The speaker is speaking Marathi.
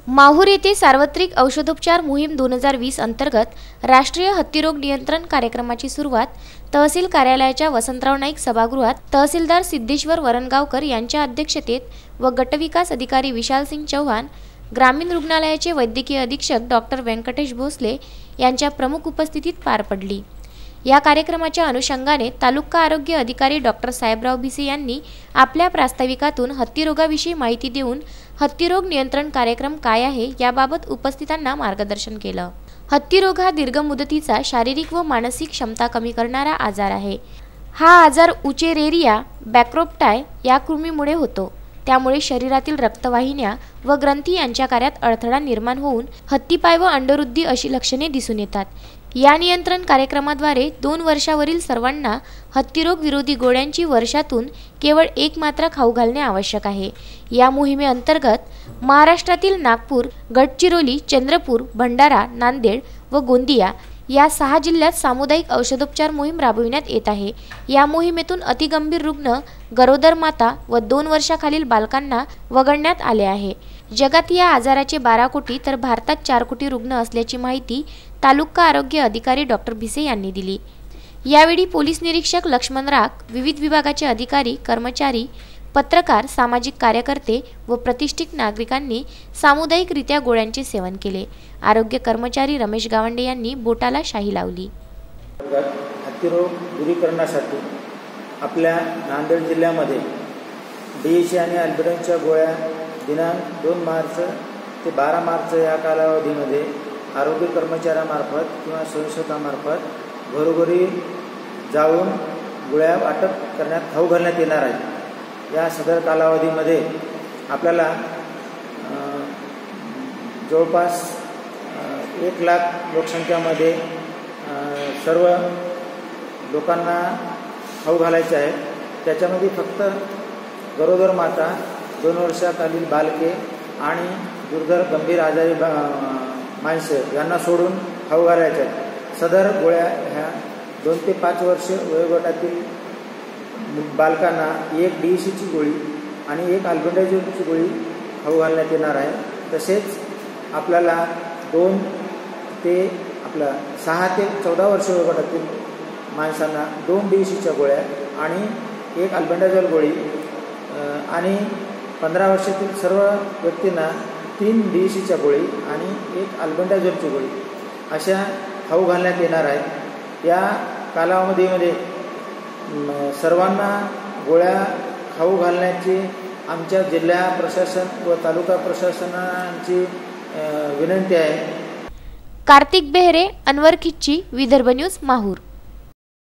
माहूर येथे सार्वत्रिक औषधोपचार मोहीम 2020 अंतर्गत राष्ट्रीय हत्तीरोग नियंत्रण कार्यक्रमाची सुरुवात तहसील कार्यालयाच्या वसंतराव नाईक सभागृहात तहसीलदार सिद्धेश्वर वरणगावकर यांच्या अध्यक्षतेत व गटविकास अधिकारी विशाल सिंग चौहान, ग्रामीण रुग्णालयाचे वैद्यकीय अधीक्षक डॉक्टर व्यंकटेश भोसले यांच्या प्रमुख उपस्थितीत पार पडली। या कार्यक्रमाच्या अनुषंगाने तालुका आरोग्य अधिकारी डॉक्टर साहेबराव भिसे यांनी आपल्या प्रास्ताविकातून हत्तीरोगाविषयी माहिती देऊन हत्तीरोग नियंत्रण कार्यक्रम काय आहे याबाबत उपस्थितांना मार्गदर्शन केलं। हत्तीरोग हा दीर्घ मुदतीचा शारीरिक व मानसिक क्षमता कमी करणारा आजार आहे। हा आजार उचेरेरिया बॅक्रोप्टाय या कृमीमुळे होतो। त्यामुळे शरीरातील रक्तवाहिन्या व ग्रंथी यांच्या कार्यात अडथळा निर्माण होऊन हत्तीपाय व अंडवृद्धी अशी लक्षणे दिसून येतात। या नियंत्रण कार्यक्रमाद्वारे 2 वर्षावरील सर्वांना हत्तीरोग विरोधी गोळ्यांची वर्षातून केवळ 1 मात्रा खाऊ घालणे आवश्यक आहे। या मोहिमेअंतर्गत महाराष्ट्रातील नागपूर, गडचिरोली, चंद्रपूर, भंडारा, नांदेड व गोंदिया या 6 जिल्ह्यात सामुदायिक औषधोपचार मोहीम राबविण्यात येत आहे। या मोहिमेतून अतिगंभीर रुग्ण, गरोदर माता व 2 वर्षाखालील बालकांना वगळण्यात आले आहे। जगात या आजाराचे 12 कोटी तर भारतात 4 कोटी रुग्ण असल्याची माहिती तालुका आरोग्य अधिकारी डॉक्टर भिसे यांनी दिली। यावेळी पोलीस निरीक्षक लक्ष्मण राख, विविध विभागाचे अधिकारी, कर्मचारी, पत्रकार, सामाजिक कार्यकर्ते व प्रतिष्ठित नागरिकांनी सामुदायिकरित्या गोळ्यांचे सेवन केले। आरोग्य कर्मचारी रमेश गावंडे यांनी बोटाला शाई लावली। हत्तीरोग दूरीकरणासाठी आपल्या नांदेड जिल्ह्यामध्ये DHA आणि अल्बेंडाच्या गोळ्या दिनांक 2 मार्च ते 12 मार्च या कालावधीमध्ये आरोग्य कर्मचाऱ्यामार्फत किंवा स्वयंसेवकामार्फत घरोघरी जाऊन गोळ्या वाटप करण्यात खाऊ घालण्यात येणार आहे। या सदर कालावधीमध्ये आपल्याला जवळपास 1 लाख लोकसंख्यामध्ये सर्व लोकांना खाऊ घालायचे आहे। त्याच्यामध्ये फक्त गरोदर माता, 2 वर्षाखालील बालके आणि दुर्धर गंभीर आजारी माणसं यांना सोडून खाऊ घालायचे आहेत। सदर गोळ्या ह्या 2 ते 5 वर्ष वयोगटातील बालकांना 1 DHAची गोळी आणि 1 अल्बेंडाजोलची गोळी खाऊ घालण्यात येणार आहे। तसेच आपल्याला 6 ते 14 वर्ष वयोगटातील माणसांना 2 DHAच्या गोळ्या आणि 1 अल्बेंडाजोल गोळी आणि 15 वर्षातील सर्व व्यक्तींना 3 DHAच्या गोळी आणि 1 अल्बेंडाजोलची गोळी अशा खाऊ घालण्यात येणार आहे। या कालावधीमध्ये सर्वांना गोळ्या खाऊ घालण्याची आमच्या जिल्हा प्रशासन व तालुका प्रशासनाची विनंती आहे। कार्तिक बेहरे, अनवर खिच्ची, विदर्भ न्यूज, माहूर।